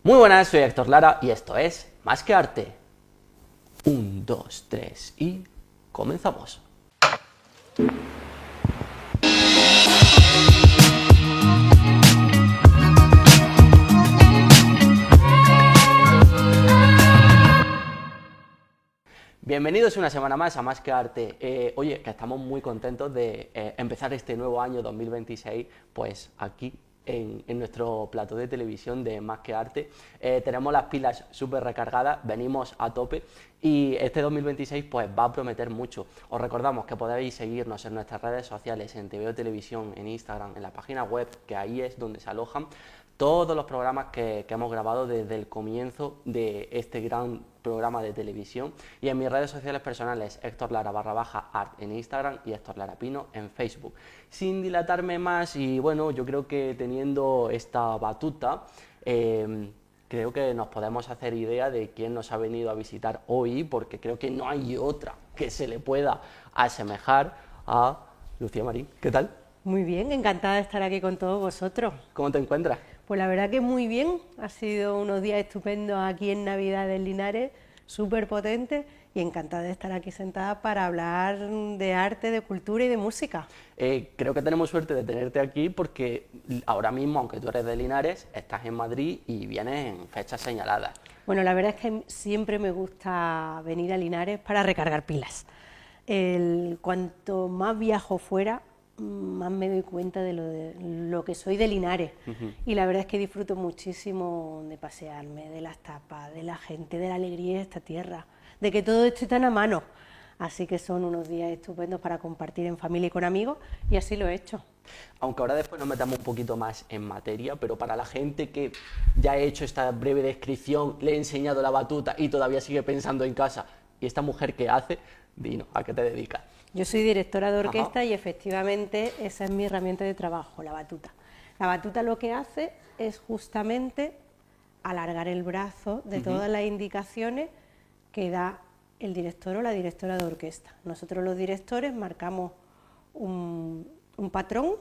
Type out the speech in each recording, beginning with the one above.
Muy buenas, soy Héctor Lara y esto es Más que Arte. 1, 2, 3 y comenzamos. Bienvenidos una semana más a Más que Arte. Oye, que estamos muy contentos de empezar este nuevo año 2026, pues aquí en nuestro plató de televisión de Más que Arte. Tenemos las pilas súper recargadas, venimos a tope y este 2026 pues va a prometer mucho. Os recordamos que podéis seguirnos en nuestras redes sociales, en TVO Televisión, en Instagram, en la página web, que ahí es donde se alojan todos los programas que hemos grabado desde el comienzo de este gran programa de televisión, y en mis redes sociales personales, Héctor Lara _art en Instagram y Héctor Lara Pino en Facebook. Sin dilatarme más, y bueno, yo creo que teniendo esta batuta, creo que nos podemos hacer idea de quién nos ha venido a visitar hoy, porque creo que no hay otra que se le pueda asemejar a Lucía Marín. ¿Qué tal? Muy bien, encantada de estar aquí con todos vosotros. ¿Cómo te encuentras? Pues la verdad que muy bien, ha sido unos días estupendos aquí en Navidad en Linares, súper potentes, y encantada de estar aquí sentada para hablar de arte, de cultura y de música. Creo que tenemos suerte de tenerte aquí porque ahora mismo, aunque tú eres de Linares, estás en Madrid y vienes en fechas señaladas. Bueno, la verdad es que siempre me gusta venir a Linares para recargar pilas. Cuanto más viajo fuera, más me doy cuenta de lo que soy de Linares. Y la verdad es que disfruto muchísimo de pasearme, de las tapas, de la gente, de la alegría de esta tierra, de que todo esté tan a mano. Así que son unos días estupendos para compartir en familia y con amigos, y así lo he hecho. Aunque ahora después nos metamos un poquito más en materia, pero para la gente que ya he hecho esta breve descripción, le he enseñado la batuta y todavía sigue pensando en casa, ¿y esta mujer qué hace? Dinos, ¿a qué te dedicas? Yo soy directora de orquesta. Ajá. Y efectivamente esa es mi herramienta de trabajo, la batuta. La batuta lo que hace es justamente alargar el brazo de todas las indicaciones que da el director o la directora de orquesta. Nosotros los directores marcamos un patrón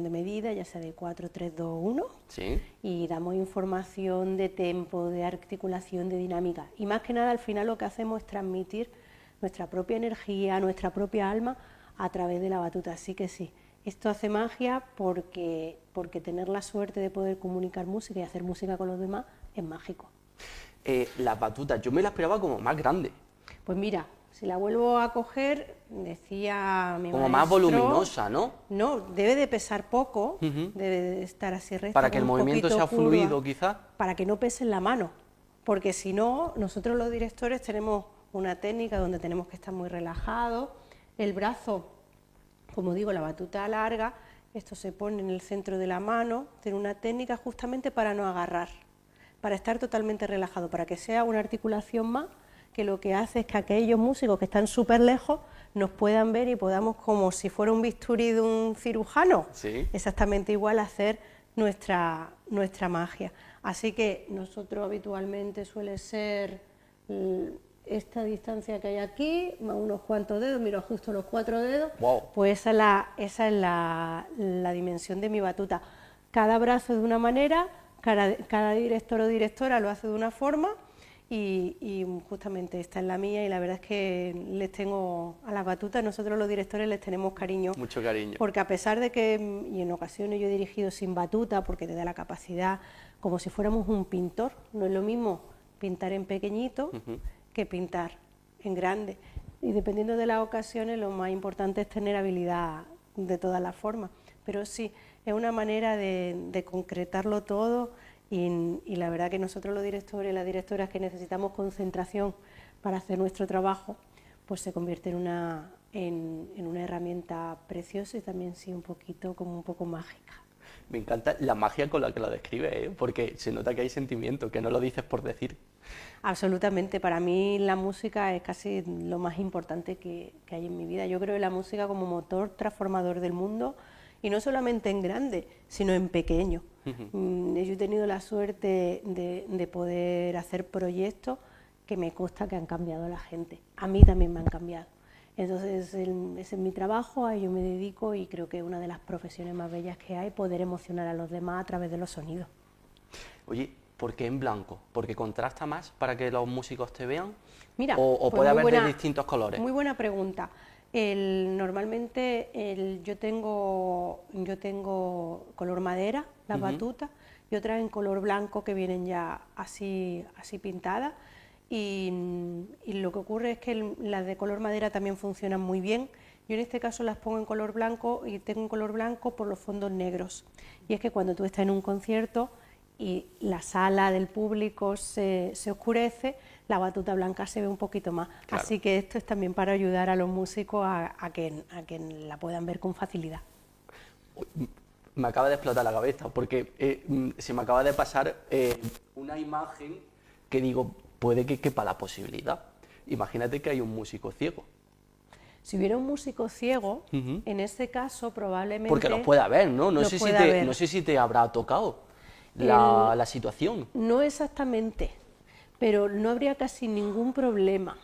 de medida, ya sea de 4, 3, 2, 1, ¿Sí? y damos información de tempo, de articulación, de dinámica. Y más que nada al final lo que hacemos es transmitir nuestra propia energía, nuestra propia alma a través de la batuta. Así que sí, esto hace magia porque tener la suerte de poder comunicar música y hacer música con los demás es mágico. Las batutas, yo me las esperaba como más grandes. Pues mira, si la vuelvo a coger, decía mi Como maestro, más voluminosa, ¿no? No, debe de pesar poco, debe de estar así recta. Para que el un movimiento poquito sea curva, fluido, quizás. para que no pese en la mano, porque si no, nosotros los directores tenemos una técnica donde tenemos que estar muy relajados, el brazo, como digo, la batuta larga, esto se pone en el centro de la mano, tiene una técnica justamente para no agarrar, para estar totalmente relajado, para que sea una articulación más, que lo que hace es que aquellos músicos que están súper lejos nos puedan ver y podamos, como si fuera un bisturí de un cirujano, ¿Sí? Exactamente igual, hacer nuestra magia. Así que nosotros habitualmente suele ser esta distancia que hay aquí, más unos cuantos dedos, miro justo los 4 dedos, Wow. pues esa es la dimensión de mi batuta. Cada brazo de una manera, cada director o directora lo hace de una forma, y justamente esta es la mía, y la verdad es que les tengo a las batutas, nosotros los directores les tenemos cariño. Mucho cariño. Porque a pesar de que, y en ocasiones yo he dirigido sin batuta, porque te da la capacidad, como si fuéramos un pintor, no es lo mismo pintar en pequeñito que pintar en grande. Y dependiendo de las ocasiones, lo más importante es tener habilidad de todas las formas. Pero sí, es una manera de concretarlo todo. Y la verdad que nosotros los directores y las directoras que necesitamos concentración para hacer nuestro trabajo, pues se convierte en una herramienta preciosa y también sí un poco mágica. Me encanta la magia con la que lo describe, porque se nota que hay sentimiento, que no lo dices por decir. Absolutamente, para mí la música es casi lo más importante que hay en mi vida. Yo creo en la música como motor transformador del mundo, y no solamente en grande, sino en pequeño. Yo he tenido la suerte de poder hacer proyectos que me consta que han cambiado a la gente. A mí también me han cambiado. Entonces ese es mi trabajo, a ello me dedico, y creo que es una de las profesiones más bellas que hay, poder emocionar a los demás a través de los sonidos. Oye, ¿Por qué en blanco? ¿Porque contrasta más para que los músicos te vean? Mira, ¿O pues puede muy haber de buena, distintos colores? muy buena pregunta. Normalmente yo tengo color madera, las batutas, y otras en color blanco que vienen ya así pintadas. Y lo que ocurre es que las de color madera también funcionan muy bien. Yo en este caso las pongo en color blanco y tengo un color blanco por los fondos negros. Y es que cuando tú estás en un concierto y la sala del público se oscurece, la batuta blanca se ve un poquito más. Claro. Así que esto es también para ayudar a los músicos a que la puedan ver con facilidad. Me acaba de explotar la cabeza porque se me acaba de pasar una imagen que digo, puede que quepa la posibilidad. Imagínate que hay un músico ciego. Si hubiera un músico ciego, en ese caso probablemente... Porque los puede haber, ¿no? No sé si te habrá tocado la situación. No exactamente, pero no habría casi ningún problema,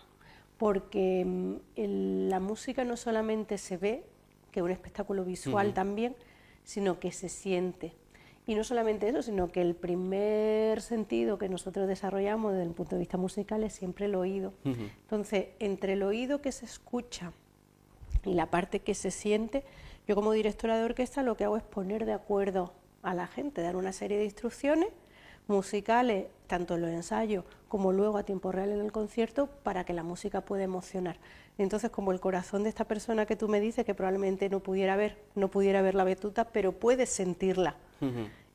porque la música no solamente se ve, que es un espectáculo visual también, sino que se siente. Y no solamente eso, sino que el primer sentido que nosotros desarrollamos desde el punto de vista musical es siempre el oído. Entonces, entre el oído que se escucha y la parte que se siente, yo como directora de orquesta lo que hago es poner de acuerdo a la gente, dar una serie de instrucciones musicales, tanto en los ensayos como luego a tiempo real en el concierto, para que la música pueda emocionar. Entonces, como el corazón de esta persona que tú me dices, que probablemente no pudiera ver la batuta, pero puede sentirla.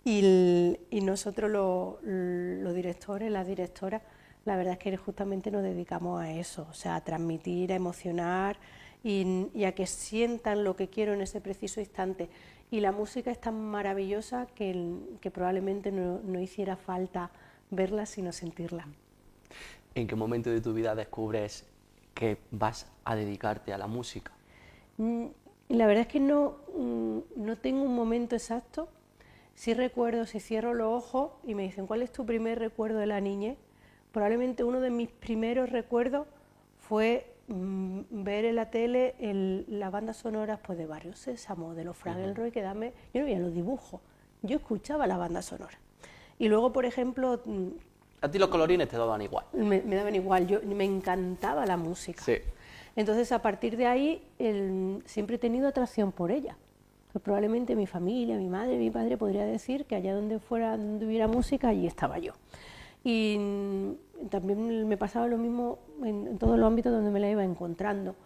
Y nosotros los directores, las directoras, la verdad es que justamente nos dedicamos a eso, o sea, a transmitir, a emocionar y a que sientan lo que quiero en ese preciso instante. Y la música es tan maravillosa que probablemente no hiciera falta verla sino sentirla. ¿En qué momento de tu vida descubres que vas a dedicarte a la música? La verdad es que no tengo un momento exacto. Sí recuerdo, si cierro los ojos y me dicen ¿cuál es tu primer recuerdo de la niñez? Probablemente uno de mis primeros recuerdos fue ver en la tele las bandas sonoras pues, de Barrio Sésamo, de los Fraggle Rock, yo no veía los dibujos, yo escuchaba la banda sonora. Y luego, por ejemplo... A ti los colorines te daban igual. Me daban igual, me encantaba la música. Sí. Entonces, a partir de ahí, siempre he tenido atracción por ella. Pues probablemente mi familia, mi madre, mi padre podría decir que allá donde hubiera música, allí estaba yo. Y también me pasaba lo mismo en todos los ámbitos donde me la iba encontrando.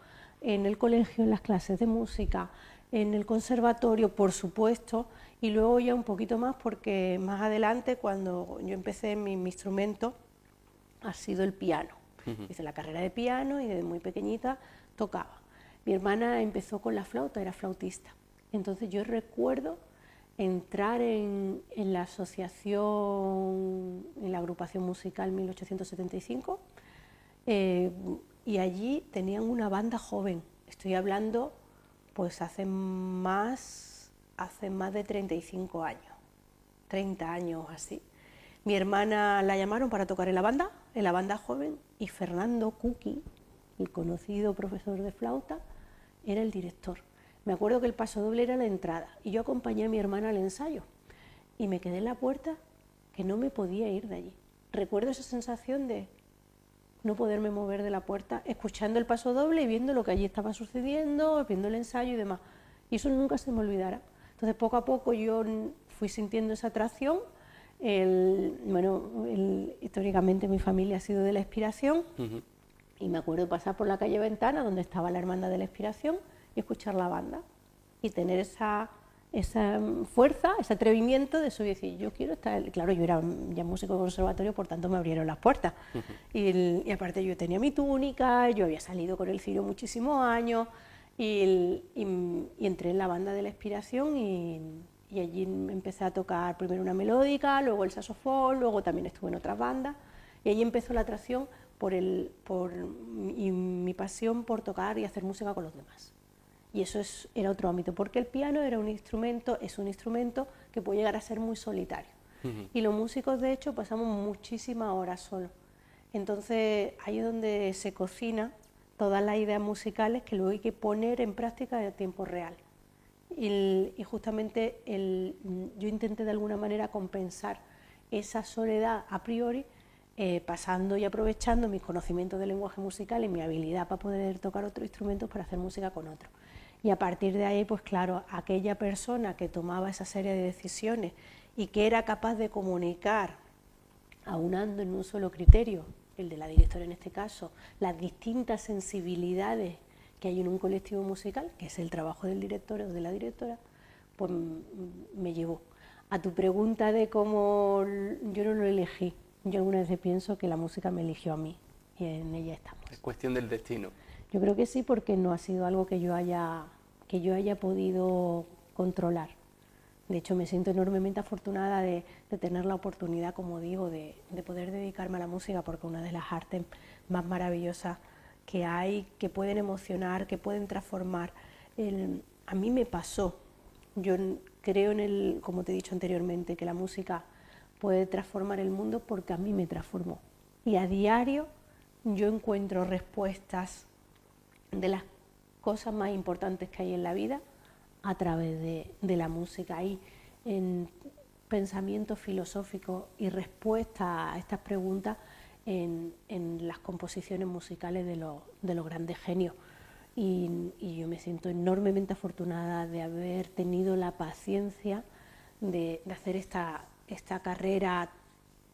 En el colegio, en las clases de música, en el conservatorio, por supuesto, y luego ya un poquito más porque más adelante, cuando yo empecé mi instrumento, ha sido el piano. Hice la carrera de piano y desde muy pequeñita tocaba. Mi hermana empezó con la flauta, era flautista. Entonces yo recuerdo entrar en la asociación, en la agrupación musical 1875, y allí tenían una banda joven. Estoy hablando, pues hace más de 35 años, 30 años así. Mi hermana la llamaron para tocar en la banda joven, y Fernando Cuqui, el conocido profesor de flauta, era el director. Me acuerdo que el pasodoble era la entrada y yo acompañé a mi hermana al ensayo y me quedé en la puerta que no me podía ir de allí. Recuerdo esa sensación de no poderme mover de la puerta, escuchando el pasodoble y viendo lo que allí estaba sucediendo, viendo el ensayo y demás. Y eso nunca se me olvidará. Entonces, poco a poco yo fui sintiendo esa atracción. Históricamente mi familia ha sido de la Inspiración, y me acuerdo pasar por la calle Ventana, donde estaba la Hermandad de la Inspiración, y escuchar la banda y tener esa fuerza, ese atrevimiento de subir y decir, yo quiero estar... Claro, yo era ya músico de conservatorio, por tanto me abrieron las puertas. Y aparte yo tenía mi túnica, yo había salido con el cirio muchísimos años, y entré en la banda de la Inspiración y allí empecé a tocar primero una melódica, luego el saxofón, luego también estuve en otras bandas, y allí empezó la atracción y mi pasión por tocar y hacer música con los demás. Y eso era otro ámbito, porque el piano es un instrumento que puede llegar a ser muy solitario. Y los músicos, de hecho, pasamos muchísimas horas solos. Entonces, ahí es donde se cocina todas las ideas musicales que luego hay que poner en práctica en tiempo real. Y justamente yo intenté de alguna manera compensar esa soledad a priori, pasando y aprovechando mis conocimientos del lenguaje musical y mi habilidad para poder tocar otros instrumentos para hacer música con otros. Y a partir de ahí, pues claro, aquella persona que tomaba esa serie de decisiones y que era capaz de comunicar, aunando en un solo criterio, el de la directora en este caso, las distintas sensibilidades que hay en un colectivo musical, que es el trabajo del director o de la directora, pues me llevó. A tu pregunta de cómo yo no lo elegí, yo algunas veces pienso que la música me eligió a mí y en ella estamos. Es cuestión del destino. Yo creo que sí, porque no ha sido algo que yo haya podido controlar. De hecho, me siento enormemente afortunada de tener la oportunidad, como digo, de poder dedicarme a la música, porque una de las artes más maravillosas que hay, que pueden emocionar, que pueden transformar. A mí me pasó, yo creo como te he dicho anteriormente, que la música puede transformar el mundo porque a mí me transformó. Y a diario yo encuentro respuestas de las cosas más importantes que hay en la vida a través de la música. Hay en pensamiento filosófico y respuesta a estas preguntas en las composiciones musicales de los grandes genios. Y yo me siento enormemente afortunada de haber tenido la paciencia de hacer esta carrera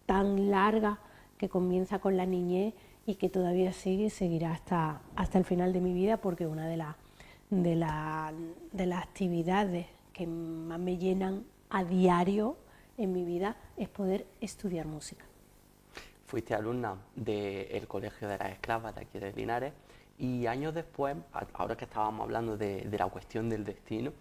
tan larga que comienza con la niñez y que todavía seguirá hasta el final de mi vida, porque una de las actividades que más me llenan a diario en mi vida es poder estudiar música. Fuiste alumna del Colegio de las Esclavas de aquí de Linares y años después, ahora que estábamos hablando de la cuestión del destino,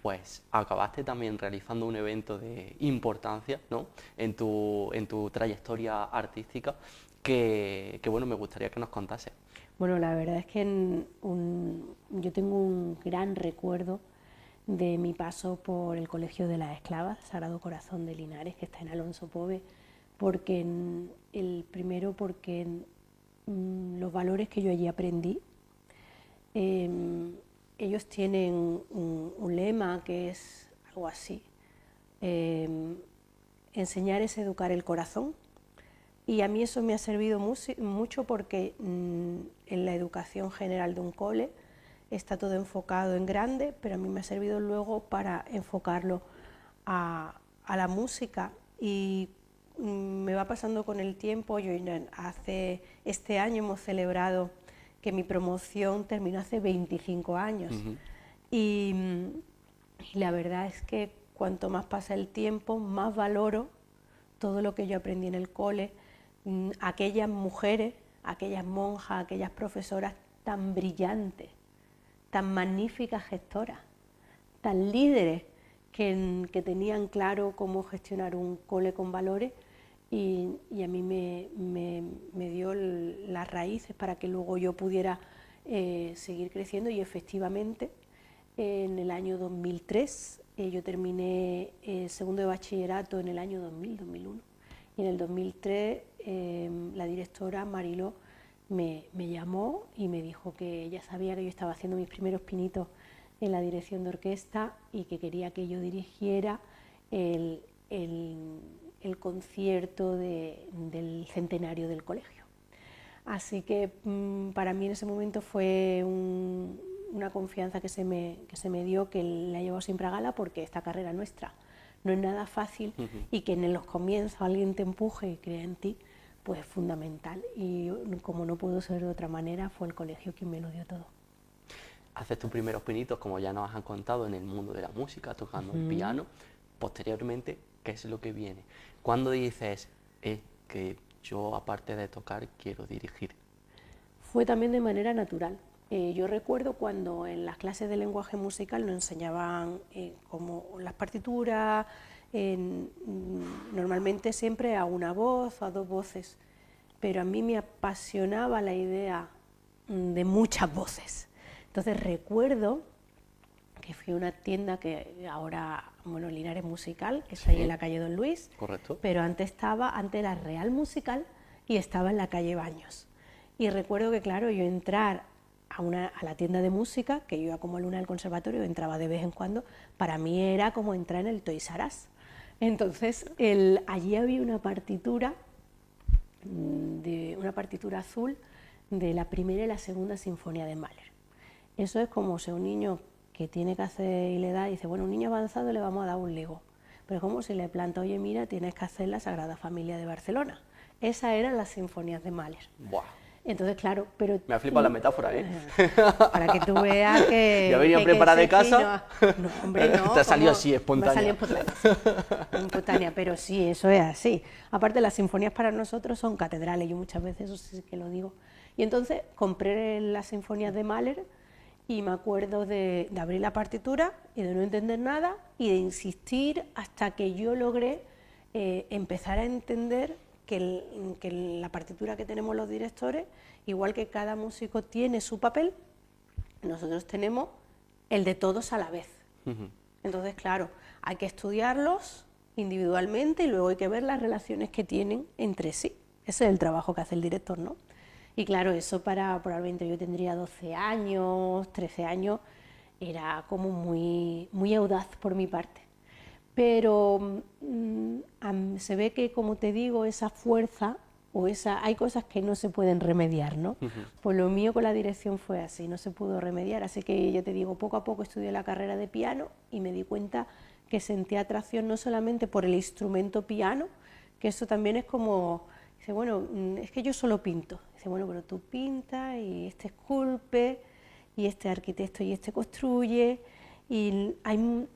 pues acabaste también realizando un evento de importancia, ¿no?, en tu trayectoria artística que bueno, me gustaría que nos contase. Bueno, la verdad es que yo tengo un gran recuerdo de mi paso por el Colegio de las Esclavas, Sagrado Corazón de Linares, que está en Alonso Pove, porque los valores que yo allí aprendí, ellos tienen un lema que es algo así, enseñar es educar el corazón. Y a mí eso me ha servido mucho porque en la educación general de un cole está todo enfocado en grande, pero a mí me ha servido luego para enfocarlo a la música. Y me va pasando con el tiempo. Este año hemos celebrado que mi promoción terminó hace 25 años. Y la verdad es que cuanto más pasa el tiempo, más valoro todo lo que yo aprendí en el cole, aquellas mujeres, aquellas monjas, aquellas profesoras tan brillantes, tan magníficas gestoras, tan líderes, que tenían claro cómo gestionar un cole con valores, y a mí me dio las raíces para que luego yo pudiera seguir creciendo. Y efectivamente en el año 2003 yo terminé segundo de bachillerato en el año 2000-2001, y en el 2003 la directora Mariló me llamó y me dijo que ella sabía que yo estaba haciendo mis primeros pinitos en la dirección de orquesta y que quería que yo dirigiera el concierto del centenario del colegio. Así que para mí en ese momento fue una confianza que se me dio, que la he llevado siempre a gala, porque esta carrera nuestra no es nada fácil, y que en los comienzos alguien te empuje y crea en ti, pues es fundamental. Y como no pudo ser de otra manera, fue el colegio quien me lo dio todo. Haces tus primeros pinitos, como ya nos han contado, en el mundo de la música, tocando el piano. Posteriormente, ¿qué es lo que viene? ¿Cuándo dices que yo, aparte de tocar, quiero dirigir? Fue también de manera natural. Yo recuerdo cuando en las clases de lenguaje musical nos enseñaban como las partituras, normalmente siempre a una voz o a dos voces, pero a mí me apasionaba la idea de muchas voces. Entonces recuerdo que fui a una tienda que ahora, bueno, Linares Musical, que está ahí en la calle Don Luis. Correcto. Pero antes era Real Musical y estaba en la calle Baños. Y recuerdo que, claro, yo entrar a la tienda de música, que yo iba como alumna del conservatorio, entraba de vez en cuando, para mí era como entrar en el Toys R Us. Entonces, allí había una partitura azul de la primera y la segunda sinfonía de Mahler. Eso es como si un niño que tiene que hacer y le da, y dice, bueno, un niño avanzado le vamos a dar un Lego. Pero es como si le planta, oye, mira, tienes que hacer la Sagrada Familia de Barcelona. Esas eran las sinfonías de Mahler. Buah. Entonces, claro, pero... Me ha flipado la metáfora, ¿eh? Para que tú veas que... ¿Ya venía preparada de casa? No, hombre, no. Te ha salido así, espontánea. Me ha salido espontánea, pero sí, eso es así. Aparte, las sinfonías para nosotros son catedrales, yo muchas veces eso sí que lo digo. Y entonces compré las sinfonías de Mahler y me acuerdo de abrir la partitura y de no entender nada y de insistir hasta que yo logré empezar a entender que la partitura que tenemos los directores, igual que cada músico tiene su papel, nosotros tenemos el de todos a la vez. Entonces, claro, hay que estudiarlos individualmente y luego hay que ver las relaciones que tienen entre sí. Ese es el trabajo que hace el director, ¿no? Y claro, eso probablemente yo tendría 12 años, 13 años, era como muy, muy audaz por mi parte. Pero se ve que, como te digo, esa fuerza hay cosas que no se pueden remediar, ¿no? Pues lo mío con la dirección fue así, no se pudo remediar, así que yo te digo, poco a poco estudié la carrera de piano y me di cuenta que sentía atracción no solamente por el instrumento piano, que eso también es como, dice, bueno, es que yo solo pinto. Dice, bueno, pero tú pintas y este esculpe y este arquitecto y este construye y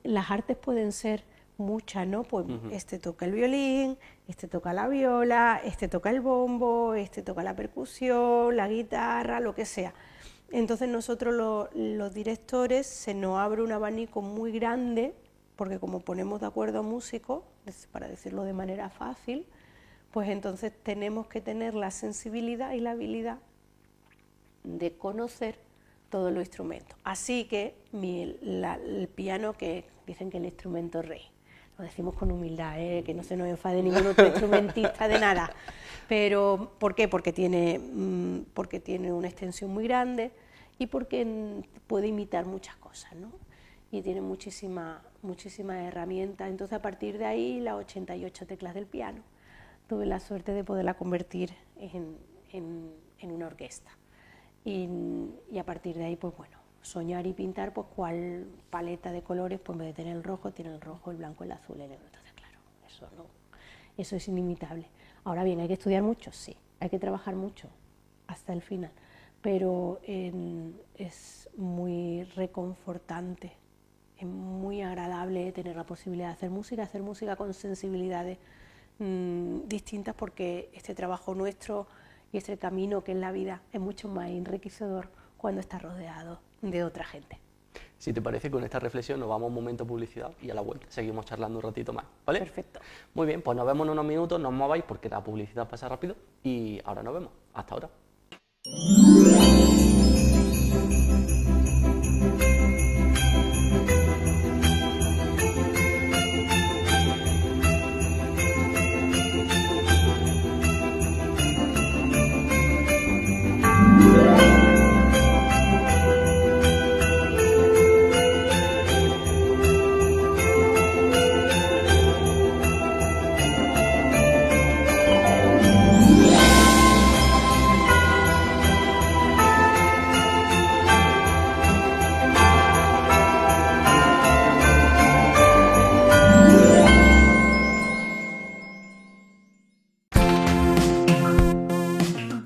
las artes pueden ser muchas, ¿no? Pues este toca el violín, este toca la viola, este toca el bombo, este toca la percusión, la guitarra, lo que sea. Entonces nosotros los directores se nos abre un abanico muy grande, porque como ponemos de acuerdo a músicos, para decirlo de manera fácil, pues entonces tenemos que tener la sensibilidad y la habilidad de conocer todos los instrumentos. Así que el piano, que dicen que es el instrumento rey, lo decimos con humildad, que no se nos enfade ningún otro instrumentista de nada. Pero, ¿por qué? Porque tiene una extensión muy grande y porque puede imitar muchas cosas, ¿no? Y tiene muchísimas herramientas. Entonces, a partir de ahí, las 88 teclas del piano, tuve la suerte de poderla convertir en una orquesta. Y a partir de ahí, pues bueno, soñar y pintar, pues cuál paleta de colores, pues en vez de tener el rojo, tiene el rojo, el blanco, el azul, el negro. Entonces, claro, eso es inimitable. Ahora bien, ¿hay que estudiar mucho? Sí, hay que trabajar mucho hasta el final, pero es muy reconfortante, es muy agradable tener la posibilidad de hacer música con sensibilidades distintas, porque este trabajo nuestro y este camino que es la vida es mucho más enriquecedor cuando está rodeado de otra gente. Si te parece, con esta reflexión nos vamos a un momento de publicidad y a la vuelta seguimos charlando un ratito más, ¿vale? Perfecto. Muy bien, pues nos vemos en unos minutos, no os mováis porque la publicidad pasa rápido y ahora nos vemos. Hasta ahora.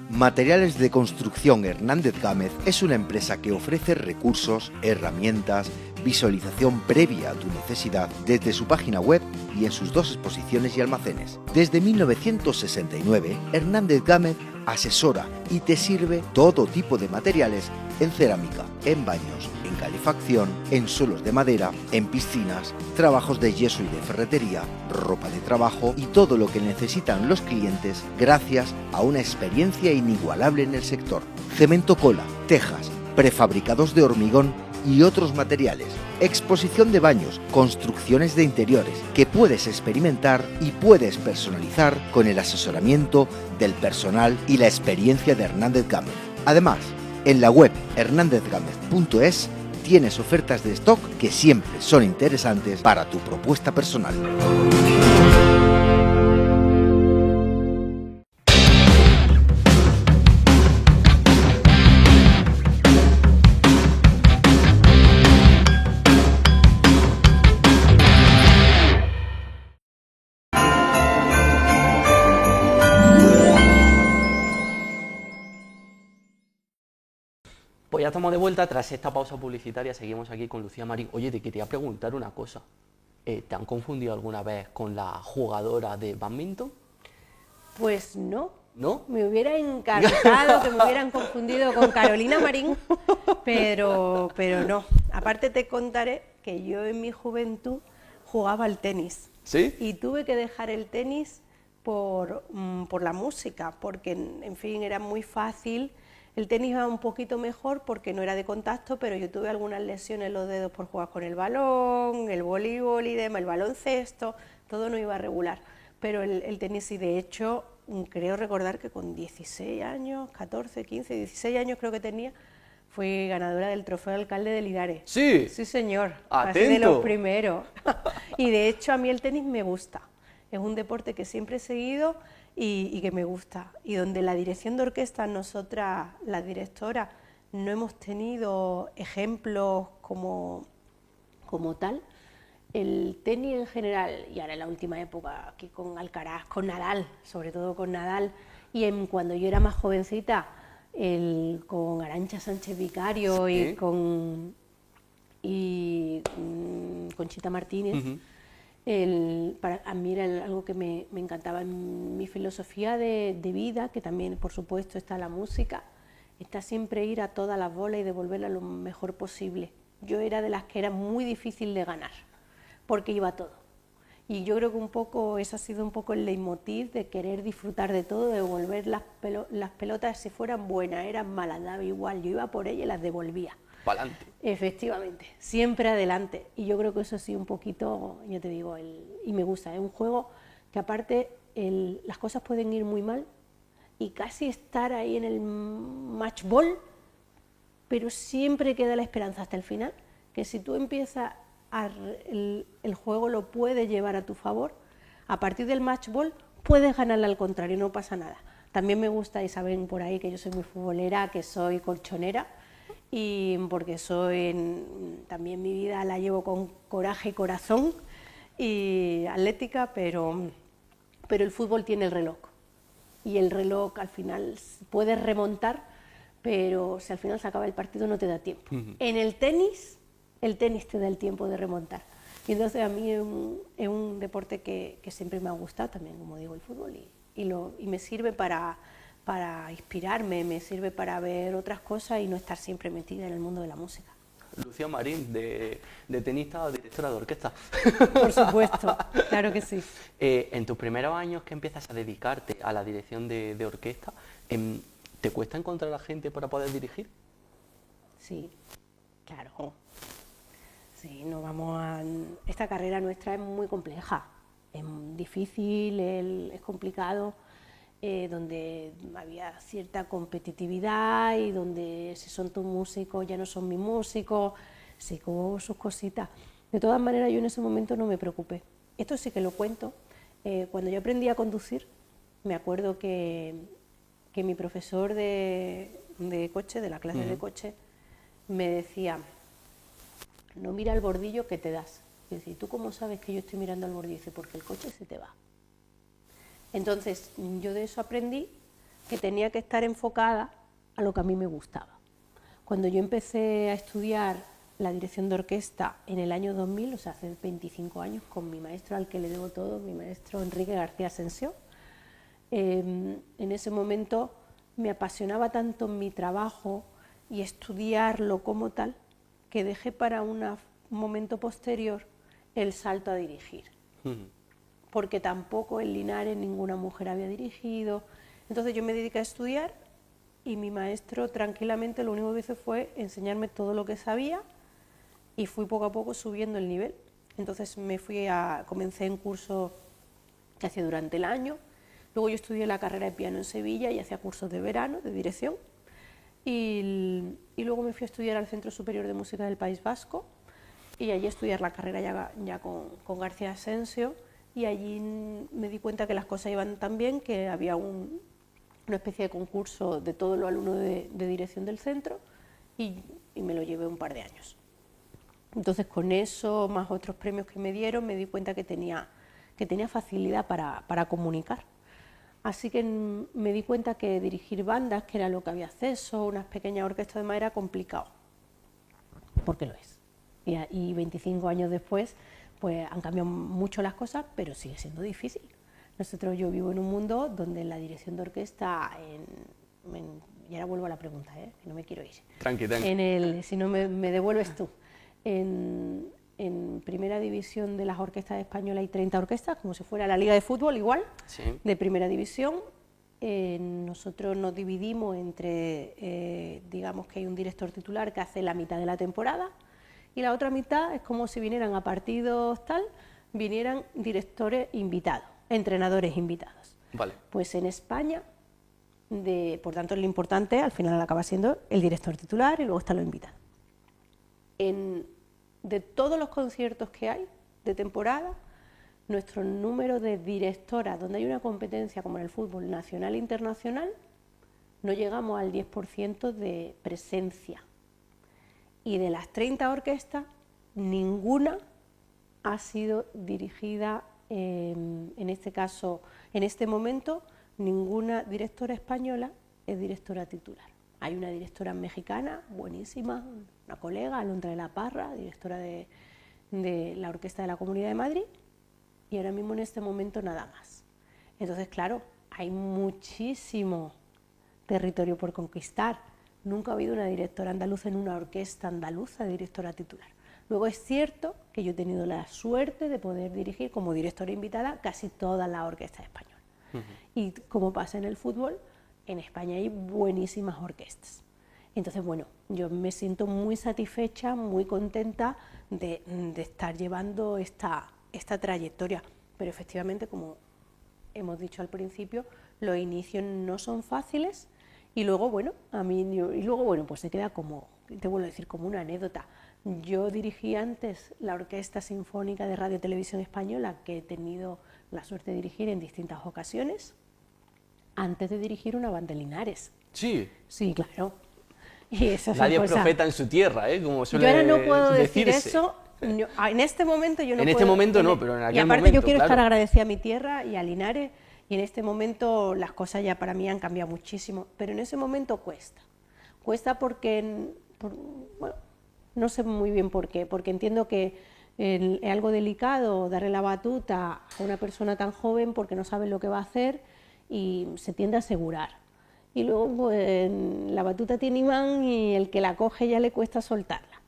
Materiales de Construcción Hernández Gámez es una empresa que ofrece recursos, herramientas, visualización previa a tu necesidad desde su página web y en sus 2 exposiciones y almacenes. Desde 1969, Hernández Gámez asesora y te sirve todo tipo de materiales en cerámica, en baños, en calefacción, en suelos de madera, en piscinas, trabajos de yeso y de ferretería, ropa de trabajo y todo lo que necesitan los clientes gracias a una experiencia inigualable en el sector. Cemento cola, tejas, prefabricados de hormigón y otros materiales, exposición de baños, construcciones de interiores que puedes experimentar y puedes personalizar con el asesoramiento del personal y la experiencia de Hernández Gámez. Además, en la web hernandezgamez.es tienes ofertas de stock que siempre son interesantes para tu propuesta personal. Pues ya estamos de vuelta, tras esta pausa publicitaria seguimos aquí con Lucía Marín. Oye, te quería preguntar una cosa. ¿Te han confundido alguna vez con la jugadora de bádminton? Pues no. ¿No? Me hubiera encantado que me hubieran confundido con Carolina Marín, pero no. Aparte te contaré que yo en mi juventud jugaba al tenis. ¿Sí? Y tuve que dejar el tenis por la música, porque, en fin, era muy fácil. El tenis iba un poquito mejor porque no era de contacto, pero yo tuve algunas lesiones en los dedos por jugar con el balón, el voleibol y demás, el baloncesto, todo no iba regular. Pero el tenis sí, de hecho, creo recordar que con 16 años, 14, 15, 16 años creo que tenía, fui ganadora del trofeo de alcalde de Linares. Sí. Sí, señor. Atento. Así de los primeros. Y de hecho a mí el tenis me gusta. Es un deporte que siempre he seguido y que me gusta. Y donde la dirección de orquesta, nosotras, las directoras, no hemos tenido ejemplos como tal. El tenis en general, y ahora en la última época, aquí con Alcaraz, con Nadal, sobre todo con Nadal, y cuando yo era más jovencita, con Arantxa Sánchez Vicario ¿Sí? y con Conchita Martínez. A mí era algo que me encantaba en mi filosofía de vida, que también por supuesto está la música, está siempre ir a todas las bolas y devolverlas lo mejor posible. Yo era de las que era muy difícil de ganar, porque iba a todo. Y yo creo que un poco eso ha sido un poco el leitmotiv de querer disfrutar de todo, de devolver las pelotas, si fueran buenas, eran malas, daba igual, yo iba por ellas y las devolvía. Pa'lante. Efectivamente, siempre adelante. Y yo creo que eso sí un poquito, ya te digo, y me gusta, es un juego que aparte las cosas pueden ir muy mal y casi estar ahí en el match ball, pero siempre queda la esperanza hasta el final, que si tú empiezas el juego lo puedes llevar a tu favor, a partir del match ball puedes ganarle al contrario, no pasa nada. También me gusta, y saben por ahí que yo soy muy futbolera, que soy colchonera, y porque también mi vida la llevo con coraje y corazón y atlética, pero el fútbol tiene el reloj, y el reloj al final puedes remontar, pero si al final se acaba el partido no te da tiempo. En el tenis te da el tiempo de remontar. Y entonces a mí es un deporte que siempre me ha gustado también, como digo, el fútbol, y me sirve para inspirarme, me sirve para ver otras cosas y no estar siempre metida en el mundo de la música. Lucía Marín, de tenista a directora de orquesta. Por supuesto, claro que sí. En tus primeros años que empiezas a dedicarte a la dirección de orquesta, ¿te cuesta encontrar a gente para poder dirigir? Sí, claro. Sí, esta carrera nuestra es muy compleja, es difícil, es complicado, donde había cierta competitividad y donde si son tus músicos ya no son mis músicos, sí, como sus cositas. De todas maneras yo en ese momento no me preocupé. Esto sí que lo cuento. Cuando yo aprendí a conducir, me acuerdo que mi profesor de coche, de la clase de coche, me decía: no mira el bordillo que te das. Y decía: ¿tú cómo sabes que yo estoy mirando al bordillo? Dice: porque el coche se te va. Entonces yo de eso aprendí que tenía que estar enfocada a lo que a mí me gustaba. Cuando yo empecé a estudiar la dirección de orquesta en el año 2000, o sea, hace 25 años, con mi maestro al que le debo todo, mi maestro Enrique García Asensio, en ese momento me apasionaba tanto mi trabajo y estudiarlo como tal, que dejé para un momento posterior el salto a dirigir. Porque tampoco en Linares ninguna mujer había dirigido. Entonces yo me dediqué a estudiar y mi maestro tranquilamente lo único que hizo fue enseñarme todo lo que sabía y fui poco a poco subiendo el nivel. Entonces comencé en cursos que hacía durante el año. Luego yo estudié la carrera de piano en Sevilla y hacía cursos de verano, de dirección. Y luego me fui a estudiar al Centro Superior de Música del País Vasco y allí estudiar la carrera ya con García Asensio, y allí me di cuenta que las cosas iban tan bien que había una especie de concurso de todos los alumnos de dirección del centro y me lo llevé un par de años. Entonces con eso, más otros premios que me dieron, me di cuenta que tenía facilidad para comunicar. Así que me di cuenta que dirigir bandas, que era lo que había acceso, unas pequeñas orquestas de madera, era complicado, porque lo es. Y 25 años después, pues han cambiado mucho las cosas, pero sigue siendo difícil. Yo vivo en un mundo donde la dirección de orquesta, y ahora vuelvo a la pregunta, que no me quiero ir. Tranqui. Si no me devuelves tú. En primera división de las orquestas españolas hay 30 orquestas, como si fuera la liga de fútbol igual, sí. De primera división. Nosotros nos dividimos entre, digamos que hay un director titular que hace la mitad de la temporada, y la otra mitad es como si vinieran a partidos vinieran directores invitados, entrenadores invitados. Vale. Pues en España, por tanto, lo importante al final acaba siendo el director titular y luego están los invitados. De todos los conciertos que hay de temporada, nuestro número de directoras, donde hay una competencia como en el fútbol nacional e internacional, no llegamos al 10% de presencia. Y de las 30 orquestas, ninguna ha sido dirigida, en este caso, en este momento, ninguna directora española es directora titular. Hay una directora mexicana, buenísima, una colega, Alondra de la Parra, directora de la Orquesta de la Comunidad de Madrid, y ahora mismo en este momento nada más. Entonces, claro, hay muchísimo territorio por conquistar. Nunca ha habido una directora andaluza en una orquesta andaluza, directora titular. Luego es cierto que yo he tenido la suerte de poder dirigir como directora invitada casi todas las orquestas españolas. Y como pasa en el fútbol, en España hay buenísimas orquestas. Entonces, bueno, yo me siento muy satisfecha, muy contenta de estar llevando esta trayectoria. Pero efectivamente, como hemos dicho al principio, los inicios no son fáciles. Y luego, bueno, pues se queda como, te vuelvo a decir, como una anécdota. Yo dirigí antes la Orquesta Sinfónica de Radio y Televisión Española, que he tenido la suerte de dirigir en distintas ocasiones, antes de dirigir una banda de Linares. Sí. Sí, claro. Y esa Nadie es profeta en su tierra, como suele decirse. Yo ahora no puedo decir decirse. eso. En este momento yo no puedo. En este momento no, pero en aquel momento, y aparte yo quiero claro, estar agradecida a mi tierra y a Linares, y en este momento las cosas ya para mí han cambiado muchísimo, pero en ese momento cuesta porque, bueno, no sé muy bien por qué, porque entiendo que es algo delicado darle la batuta a una persona tan joven porque no sabe lo que va a hacer y se tiende a asegurar. Y luego pues, la batuta tiene imán y el que la coge ya le cuesta soltarla.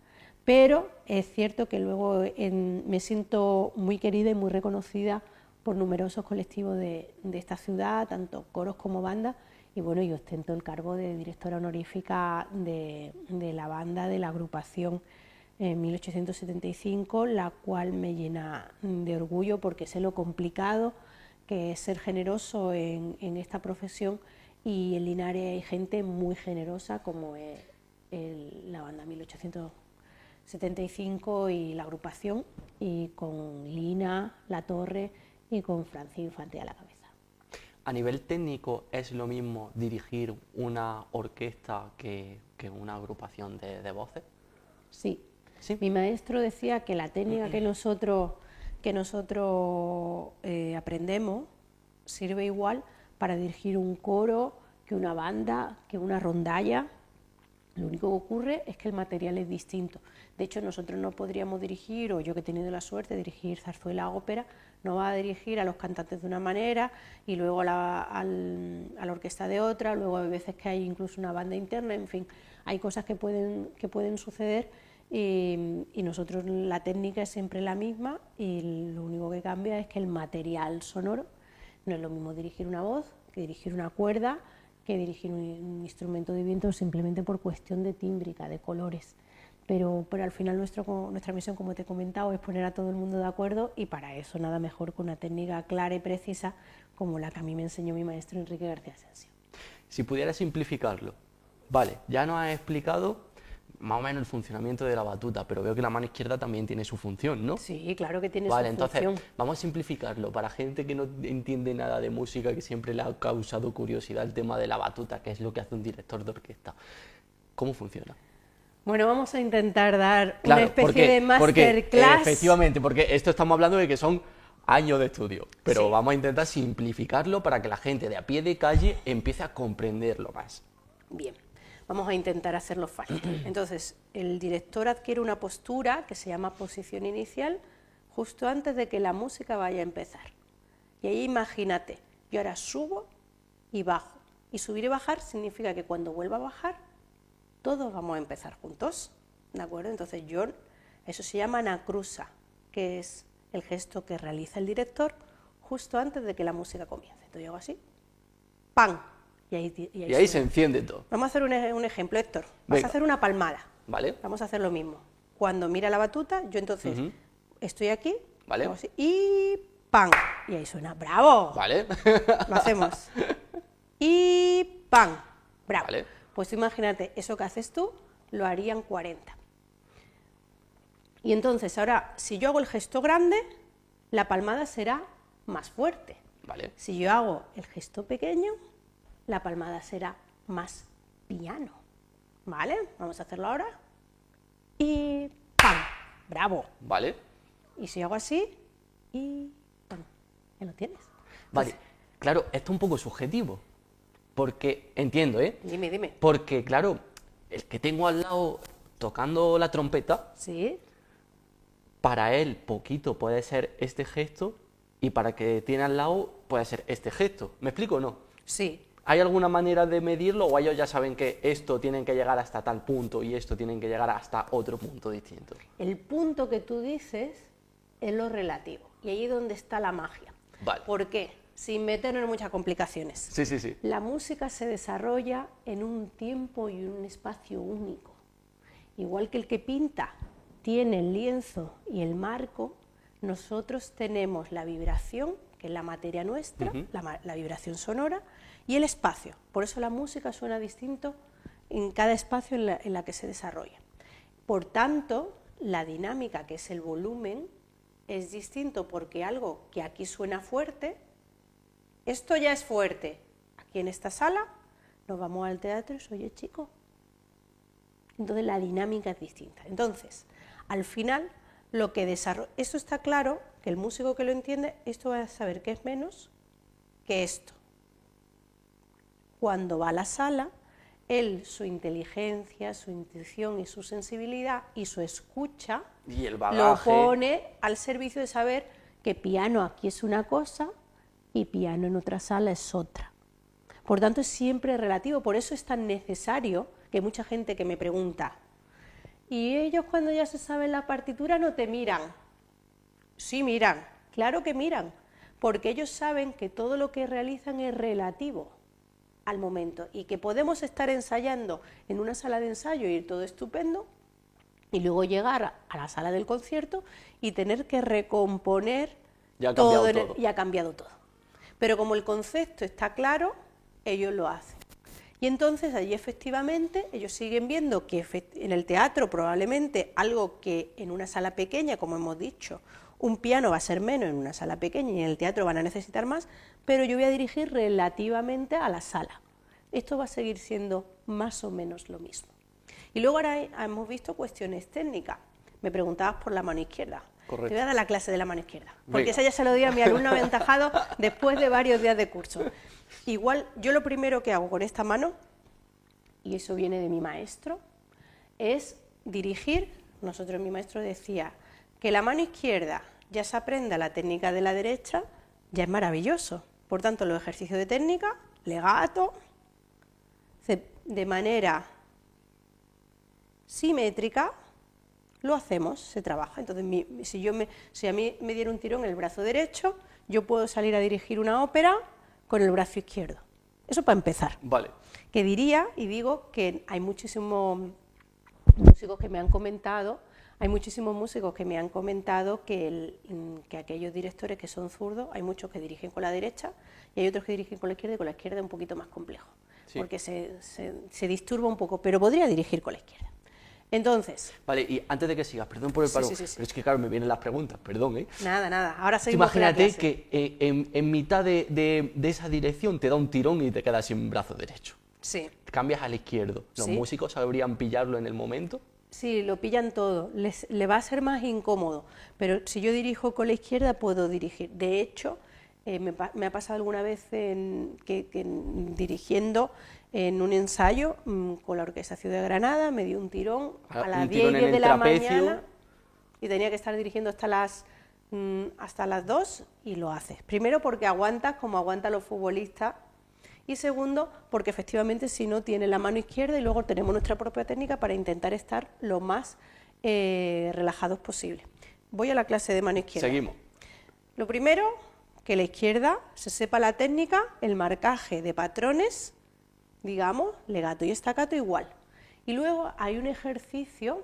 Pero es cierto que luego me siento muy querida y muy reconocida por numerosos colectivos de esta ciudad, tanto coros como bandas, y bueno, yo ostento el cargo de directora honorífica de la banda de la agrupación 1875, la cual me llena de orgullo porque sé lo complicado que es ser generoso en esta profesión, y en Linares hay gente muy generosa como es la banda 1875 y la agrupación, y con Lina, La Torre y con Francis Infante a la cabeza. A nivel técnico, ¿es lo mismo dirigir una orquesta que una agrupación de voces? Sí. ¿Sí? Mi maestro decía que la técnica que nosotros aprendemos sirve igual para dirigir un coro, que una banda, que una rondalla. Lo único que ocurre es que el material es distinto. De hecho, nosotros no podríamos dirigir, o yo que he tenido la suerte de dirigir zarzuela, ópera, no va a dirigir a los cantantes de una manera y luego a la orquesta de otra, luego hay veces que hay incluso una banda interna, en fin, hay cosas que pueden suceder, y nosotros la técnica es siempre la misma, y lo único que cambia es que el material sonoro no es lo mismo dirigir una voz que dirigir una cuerda, que dirigir un instrumento de viento, simplemente por cuestión de tímbrica, de colores. Pero al final nuestra misión, como te he comentado, es poner a todo el mundo de acuerdo, y para eso nada mejor que una técnica clara y precisa como la que a mí me enseñó mi maestro Enrique García Asensio. Si pudiera simplificarlo, vale, ya nos has explicado más o menos el funcionamiento de la batuta, pero veo que la mano izquierda también tiene su función, ¿no? Sí, claro que tiene su función. Vale, entonces vamos a simplificarlo para gente que no entiende nada de música, que siempre le ha causado curiosidad el tema de la batuta, que es lo que hace un director de orquesta. ¿Cómo funciona? Bueno, vamos a intentar dar una especie de masterclass. Efectivamente, porque esto estamos hablando de que son años de estudio, pero Sí. vamos a intentar simplificarlo para que la gente de a pie de calle empiece a comprenderlo más. Bien, vamos a intentar hacerlo fácil. Entonces, el director adquiere una postura que se llama posición inicial justo antes de que la música vaya a empezar. Y ahí imagínate, yo ahora subo y bajo. Y subir y bajar significa que cuando vuelva a bajar, todos vamos a empezar juntos, ¿de acuerdo? Entonces eso se llama anacrusa, que es el gesto que realiza el director justo antes de que la música comience. Entonces yo hago así, ¡pam! Y ahí se suena. enciende todo, Vamos a hacer un ejemplo, Héctor. Vas Venga. a hacer una palmada. ¿vale? Vamos a hacer lo mismo. Cuando mira la batuta, yo entonces estoy aquí, Vale. hago así, y ¡pam! Y ahí suena, ¡bravo! ¿Vale? Lo hacemos. Y ¡pam! ¡Bravo! Vale. Pues tú imagínate, eso que haces tú, lo harían 40. Y entonces ahora, si yo hago el gesto grande, la palmada será más fuerte. ¿Vale? Si yo hago el gesto pequeño, la palmada será más piano. ¿Vale? Vamos a hacerlo ahora. Y ¡pam! ¡Bravo! ¿Vale? Y si hago así, y ¡pam! Ya lo tienes. Vale, claro, esto es un poco subjetivo, porque, entiendo, ¿eh? Dime. Porque, claro, el que tengo al lado tocando la trompeta, ¿Sí? para él poquito puede ser este gesto y para el que tiene al lado puede ser este gesto. ¿Me explico o no? Sí. ¿Hay alguna manera de medirlo o ellos ya saben que esto tienen que llegar hasta tal punto y esto tienen que llegar hasta otro punto distinto? El punto que tú dices es lo relativo. Y ahí es donde está la magia. Vale. ¿Por qué? Sin meternos en muchas complicaciones. Sí. La música se desarrolla en un tiempo y un espacio único. Igual que el que pinta tiene el lienzo y el marco, nosotros tenemos la vibración, que es la materia nuestra, la vibración sonora, y el espacio. Por eso la música suena distinto en cada espacio en la que se desarrolla. Por tanto, la dinámica, que es el volumen, es distinto porque algo que aquí suena fuerte, esto ya es fuerte. Aquí en esta sala nos vamos al teatro y se oye chico. Entonces la dinámica es distinta. Entonces, al final, lo que desarrolla, esto está claro, que el músico que lo entiende, esto va a saber que es menos que esto. Cuando va a la sala, él, su inteligencia, su intuición y su sensibilidad y su escucha, Y el lo bagaje. pone al servicio de saber que piano aquí es una cosa y piano en otra sala es otra. Por tanto, es siempre relativo. Por eso es tan necesario que mucha gente que me pregunta, ¿y ellos cuando ya se saben la partitura no te miran? Sí, miran, claro que miran, porque ellos saben que todo lo que realizan es relativo al momento y que podemos estar ensayando en una sala de ensayo y ir todo estupendo y luego llegar a la sala del concierto y tener que recomponer Ya ha cambiado todo. todo. Y ha cambiado todo. Pero como el concepto está claro, ellos lo hacen. Y entonces allí efectivamente ellos siguen viendo que en el teatro probablemente algo que en una sala pequeña, como hemos dicho, un piano va a ser menos en una sala pequeña y en el teatro van a necesitar más, pero yo voy a dirigir relativamente a la sala. Esto va a seguir siendo más o menos lo mismo. Y luego ahora hemos visto cuestiones técnicas. Me preguntabas por la mano izquierda. Correcto. Te voy a dar la clase de la mano izquierda, porque Venga. esa ya se lo di a mi alumno aventajado después de varios días de curso. Igual, yo lo primero que hago con esta mano, y eso viene de mi maestro, es dirigir. Mi maestro decía que la mano izquierda ya se aprenda la técnica de la derecha, ya es maravilloso. Por tanto, los ejercicios de técnica, legato, de manera simétrica, lo hacemos, se trabaja. Entonces, si a mí me diera un tirón en el brazo derecho, yo puedo salir a dirigir una ópera con el brazo izquierdo. Eso para empezar. Vale. Que diría, y digo, que hay muchísimos músicos que me han comentado, que aquellos directores que son zurdos, hay muchos que dirigen con la derecha y hay otros que dirigen con la izquierda, y con la izquierda es un poquito más complejo, Sí. porque se disturba un poco, pero podría dirigir con la izquierda. Entonces, Vale, y antes de que sigas, perdón por el paro, sí. pero es que claro, me vienen las preguntas, perdón, ¿eh? nada, ahora Tú seguimos con la imagínate clase. que en mitad de esa dirección te da un tirón y te quedas sin brazo derecho. Sí. Cambias al izquierdo. ¿Los Sí. músicos sabrían pillarlo en el momento? Sí, lo pillan todo, le va a ser más incómodo, pero si yo dirijo con la izquierda puedo dirigir. De hecho, me ha pasado alguna vez dirigiendo en un ensayo con la Orquesta Ciudad de Granada, me dio un tirón a las 10 y 10 de la mañana y tenía que estar dirigiendo hasta las 2 y lo haces. Primero porque aguantas como aguantan los futbolistas y segundo porque efectivamente si no tiene la mano izquierda y luego tenemos nuestra propia técnica para intentar estar lo más relajados posible. Voy a la clase de mano izquierda. Seguimos. Lo primero, que la izquierda se sepa la técnica, el marcaje de patrones, digamos, legato y staccato igual. Y luego hay un ejercicio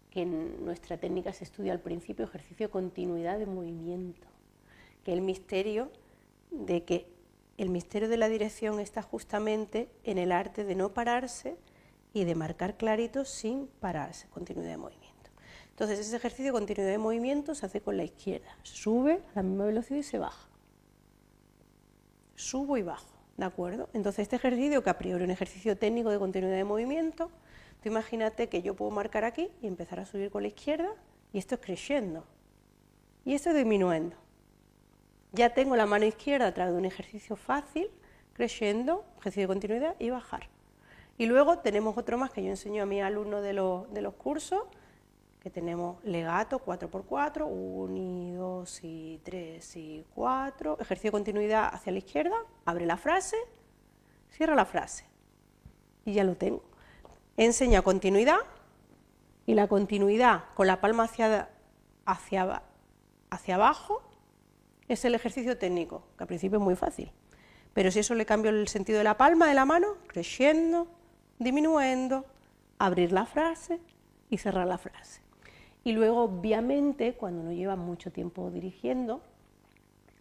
que en nuestra técnica se estudia al principio, ejercicio de continuidad de movimiento, que el misterio de la dirección está justamente en el arte de no pararse y de marcar clarito sin pararse, continuidad de movimiento. Entonces ese ejercicio de continuidad de movimiento se hace con la izquierda, sube a la misma velocidad y se baja, subo y bajo, ¿de acuerdo? Entonces este ejercicio, que a priori es un ejercicio técnico de continuidad de movimiento, tú imagínate que yo puedo marcar aquí y empezar a subir con la izquierda y esto es creciendo y esto es disminuyendo. Ya tengo la mano izquierda a través de un ejercicio fácil, creciendo, ejercicio de continuidad y bajar. Y luego tenemos otro más que yo enseño a mis alumnos de los cursos, que tenemos legato 4x4, 1 y 2 y 3 y 4, ejercicio de continuidad hacia la izquierda, abre la frase, cierra la frase y ya lo tengo. He enseñado continuidad y la continuidad con la palma hacia abajo es el ejercicio técnico, que al principio es muy fácil, pero si eso le cambio el sentido de la palma de la mano, creciendo, disminuyendo, abrir la frase y cerrar la frase. Y luego, obviamente, cuando uno lleva mucho tiempo dirigiendo,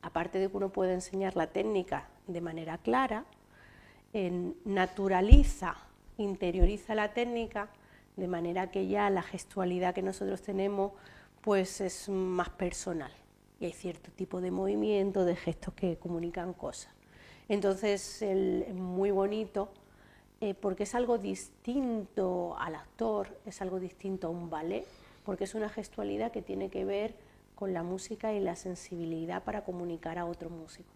aparte de que uno puede enseñar la técnica de manera clara, naturaliza, interioriza la técnica, de manera que ya la gestualidad que nosotros tenemos pues es más personal. Y hay cierto tipo de movimiento, de gestos que comunican cosas. Entonces es muy bonito porque es algo distinto al actor, es algo distinto a un ballet, porque es una gestualidad que tiene que ver con la música y la sensibilidad para comunicar a otro músico.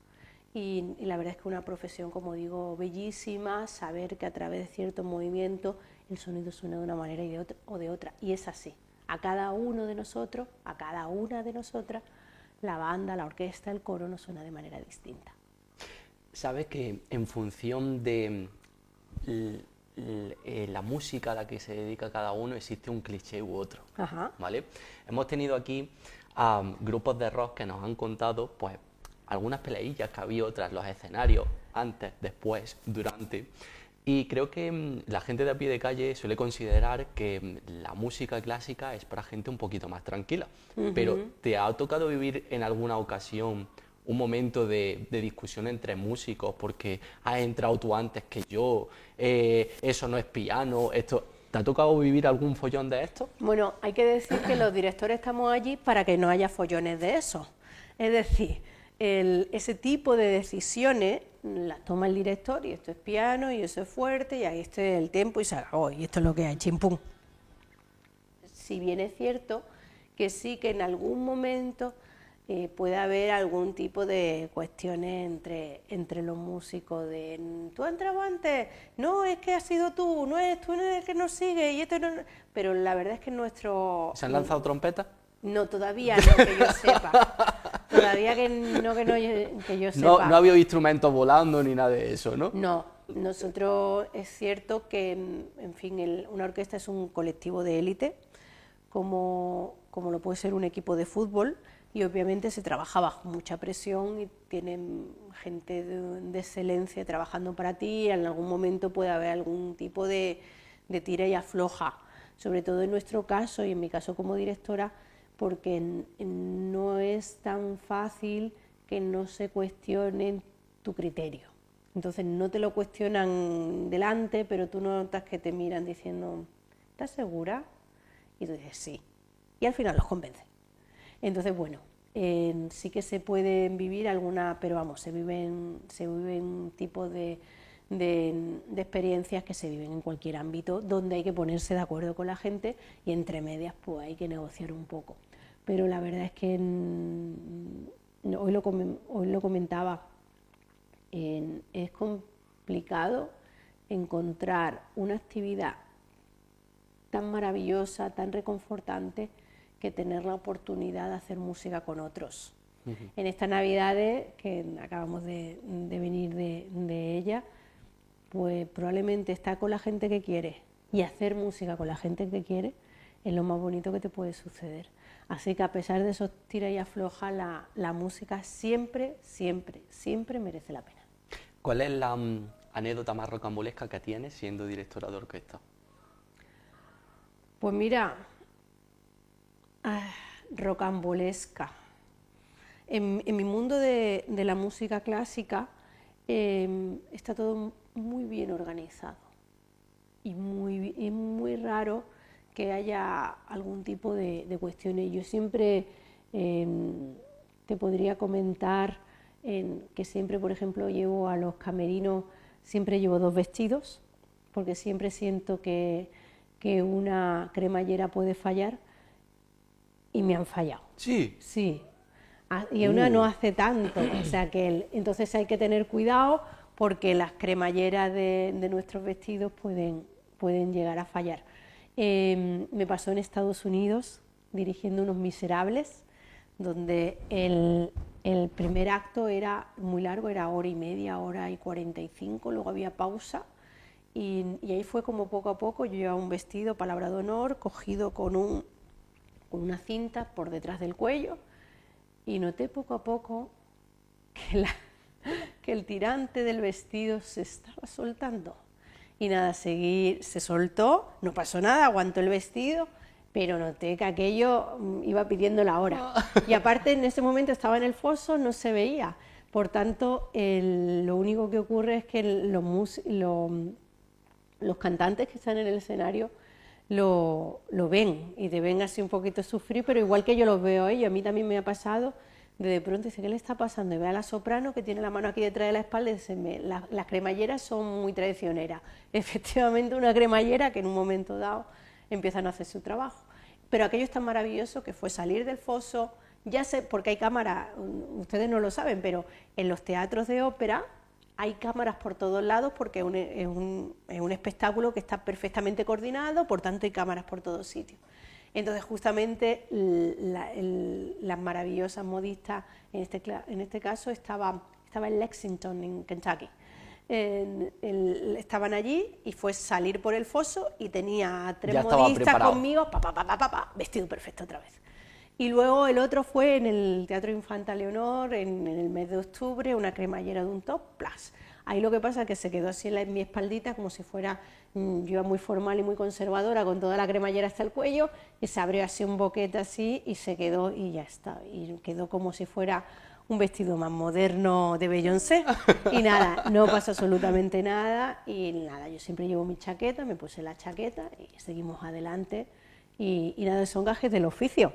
Y la verdad es que es una profesión, como digo, bellísima, saber que a través de ciertos movimientos el sonido suena de una manera o de otra, y es así. A cada uno de nosotros, a cada una de nosotras, la banda, la orquesta, el coro nos suena de manera distinta. Sabes que en función de la música a la que se dedica cada uno existe un cliché u otro. Ajá. ¿Vale? Hemos tenido aquí grupos de rock que nos han contado pues algunas peleillas que había tras los escenarios, antes, después, durante. Y creo que la gente de a pie de calle suele considerar que la música clásica es para gente un poquito más tranquila. Pero ¿te ha tocado vivir en alguna ocasión un momento de discusión entre músicos porque has entrado tú antes que yo, eso no es piano, esto? ¿Te ha tocado vivir algún follón de esto? Bueno, hay que decir que los directores estamos allí para que no haya follones de eso. Es decir, ese tipo de decisiones las toma el director y esto es piano y eso es fuerte y ahí este es el tempo y se acabó y esto es lo que hay, chimpum. Si bien es cierto que sí que en algún momento puede haber algún tipo de cuestiones entre los músicos de tú has entrado antes, no es que has sido tú no es el que nos sigue y esto no... Pero la verdad es que nuestro... ¿Se han lanzado trompetas? No, todavía no, que yo sepa. Todavía que yo sepa. No ha habido instrumentos volando ni nada de eso, ¿no? No, nosotros es cierto que, en fin, una orquesta es un colectivo de élite, como lo puede ser un equipo de fútbol, y obviamente se trabaja bajo mucha presión y tienen gente de excelencia trabajando para ti, y en algún momento puede haber algún tipo de tira y afloja, sobre todo en nuestro caso y en mi caso como directora, porque no es tan fácil que no se cuestione tu criterio. Entonces no te lo cuestionan delante, pero tú notas que te miran diciendo, ¿estás segura? Y tú dices, sí. Y al final los convence. Entonces, bueno, sí que se pueden vivir alguna, pero vamos, se viven tipo de de experiencias que se viven en cualquier ámbito, donde hay que ponerse de acuerdo con la gente y entre medias pues hay que negociar un poco. Pero la verdad es que hoy lo comentaba, es complicado encontrar una actividad tan maravillosa, tan reconfortante, que tener la oportunidad de hacer música con otros. En estas Navidades, que acabamos de venir de ella, pues probablemente estar con la gente que quiere y hacer música con la gente que quiere es lo más bonito que te puede suceder. Así que a pesar de esos tira y afloja, la música siempre, siempre, siempre merece la pena. ¿Cuál es la anécdota más rocambolesca que tienes siendo directora de orquesta? Pues mira, rocambolesca. En mi mundo de la música clásica está todo muy bien organizado y es muy raro que haya algún tipo de cuestiones. Yo siempre te podría comentar que siempre, por ejemplo, llevo a los camerinos, siempre llevo 2 vestidos, porque siempre siento que una cremallera puede fallar, y me han fallado. Sí. Sí. Y una no hace tanto, o sea que entonces hay que tener cuidado porque las cremalleras de nuestros vestidos pueden llegar a fallar. Me pasó en Estados Unidos dirigiendo Unos Miserables, donde el primer acto era muy largo, era 1h30, 1h45, luego había pausa y ahí fue como poco a poco. Yo llevaba un vestido, palabra de honor, cogido con una cinta por detrás del cuello, y noté poco a poco que el tirante del vestido se estaba soltando. Y nada, se soltó, no pasó nada, aguantó el vestido, pero noté que aquello iba pidiendo la hora. Y aparte en ese momento estaba en el foso, no se veía. Por tanto, lo único que ocurre es que los cantantes que están en el escenario lo ven y te ven así un poquito sufrir, pero igual que yo los veo a ellos, a mí también me ha pasado, de pronto dice, ¿qué le está pasando? Y ve a la soprano que tiene la mano aquí detrás de la espalda y dice, las cremalleras son muy traicioneras. Efectivamente, una cremallera que en un momento dado empiezan a hacer su trabajo. Pero aquello es tan maravilloso que fue salir del foso, ya sé, porque hay cámaras, ustedes no lo saben, pero en los teatros de ópera hay cámaras por todos lados porque es un espectáculo que está perfectamente coordinado, por tanto hay cámaras por todos sitios. Entonces justamente las maravillosas modistas, en este caso estaba en Lexington, en Kentucky. Estaban allí y fue salir por el foso y tenía a 3 modistas conmigo, vestido perfecto otra vez. Y luego el otro fue en el Teatro Infanta Leonor, en el mes de octubre, una cremallera de un top, +. Ahí lo que pasa es que se quedó así en mi espaldita, como si fuera, yo iba muy formal y muy conservadora, con toda la cremallera hasta el cuello, y se abrió así un boquete así, y se quedó, y ya está, y quedó como si fuera un vestido más moderno de Beyoncé, y nada, no pasó absolutamente nada, y nada, yo siempre llevo mi chaqueta, me puse la chaqueta, y seguimos adelante, y nada, son gajes del oficio.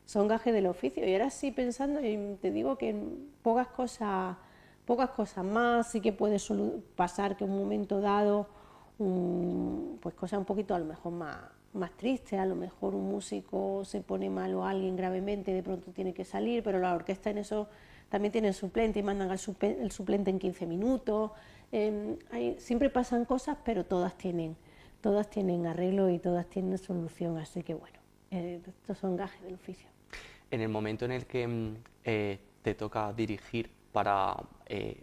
Son gajes del oficio, y ahora sí pensando, y te digo que pocas cosas más sí que puede pasar, que en un momento dado, pues cosas un poquito a lo mejor más tristes, a lo mejor un músico se pone mal o alguien gravemente, de pronto tiene que salir, pero la orquesta en eso también tiene el suplente y mandan el suplente en 15 minutos, siempre pasan cosas, pero todas tienen arreglo y todas tienen solución, así que bueno, estos son gajes del oficio. En el momento en el que te toca dirigir para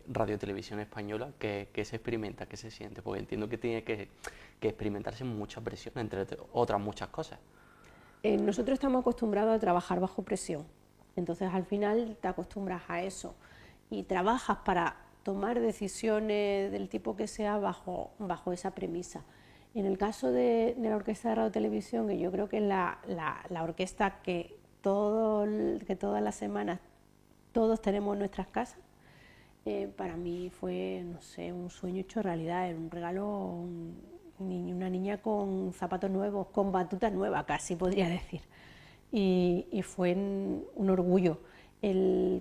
Radio Televisión Española, ¿qué se experimenta? ¿Qué se siente? Porque entiendo que tiene que experimentarse mucha presión, entre otras muchas cosas. Nosotros estamos acostumbrados a trabajar bajo presión, entonces al final te acostumbras a eso y trabajas para tomar decisiones del tipo que sea bajo esa premisa. En el caso de la Orquesta de Radio Televisión, que yo creo que es la orquesta que todas las semanas todos tenemos en nuestras casas, para mí fue, no sé, un sueño hecho realidad, era un regalo, una niña con zapatos nuevos, con batuta nueva, casi podría decir, y fue un orgullo.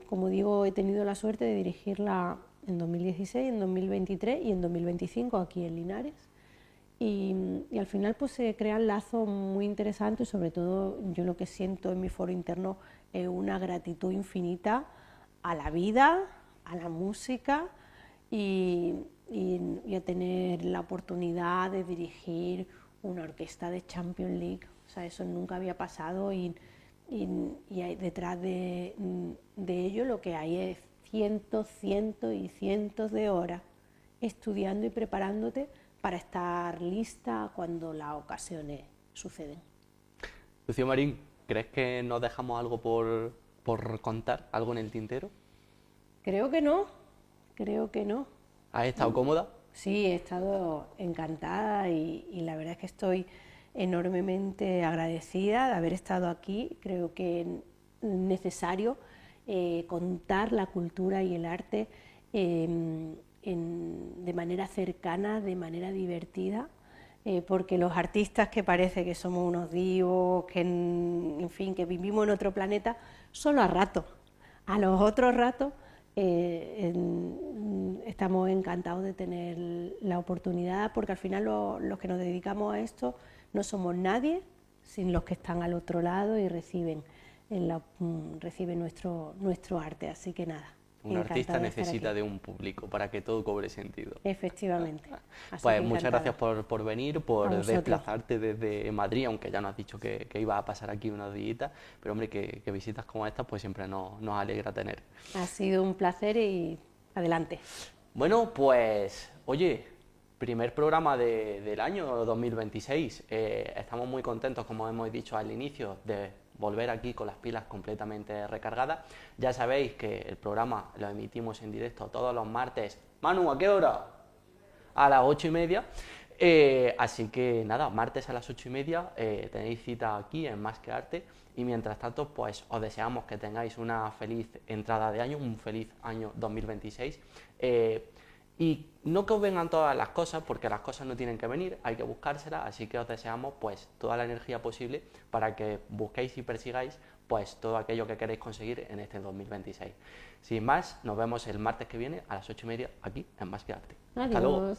Como digo, he tenido la suerte de dirigir la en 2016, en 2023 y en 2025 aquí en Linares. Y al final pues se crean lazos muy interesantes y sobre todo yo lo que siento en mi foro interno es una gratitud infinita a la vida, a la música y a tener la oportunidad de dirigir una orquesta de Champions League. O sea, eso nunca había pasado y detrás de ello lo que hay es cientos y cientos de horas estudiando y preparándote para estar lista cuando las ocasiones suceden. Lucía Marín, ¿crees que nos dejamos algo por contar, algo en el tintero? Creo que no, creo que no. ¿Has estado cómoda? Sí, he estado encantada y la verdad es que estoy enormemente agradecida de haber estado aquí. Creo que es necesario contar la cultura y el arte de manera cercana, de manera divertida, porque los artistas que parece que somos unos divos, que en fin, que vivimos en otro planeta, solo a ratos. A los otros ratos estamos encantados de tener la oportunidad, porque al final los que nos dedicamos a esto no somos nadie sin los que están al otro lado y reciben nuestro arte, así que nada. Un artista necesita de un público para que todo cobre sentido. Efectivamente. Pues muchas gracias por venir, por desplazarte desde Madrid, aunque ya nos has dicho que ibas a pasar aquí unos días, pero hombre, que visitas como estas pues siempre nos alegra tener. Ha sido un placer y adelante. Bueno, pues oye, primer programa del año 2026. Estamos muy contentos, como hemos dicho al inicio, de volver aquí con las pilas completamente recargadas. Ya sabéis que el programa lo emitimos en directo todos los martes. Manu, ¿a qué hora? A las 8:30. Así que nada, martes a las 8:30 tenéis cita aquí en Más que Arte. Y mientras tanto, pues os deseamos que tengáis una feliz entrada de año, un feliz año 2026. Y no que os vengan todas las cosas, porque las cosas no tienen que venir, hay que buscárselas, así que os deseamos pues toda la energía posible para que busquéis y persigáis pues todo aquello que queréis conseguir en este 2026. Sin más, nos vemos el martes que viene a las 8:30 aquí en Más que Arte. Adiós. Hasta luego.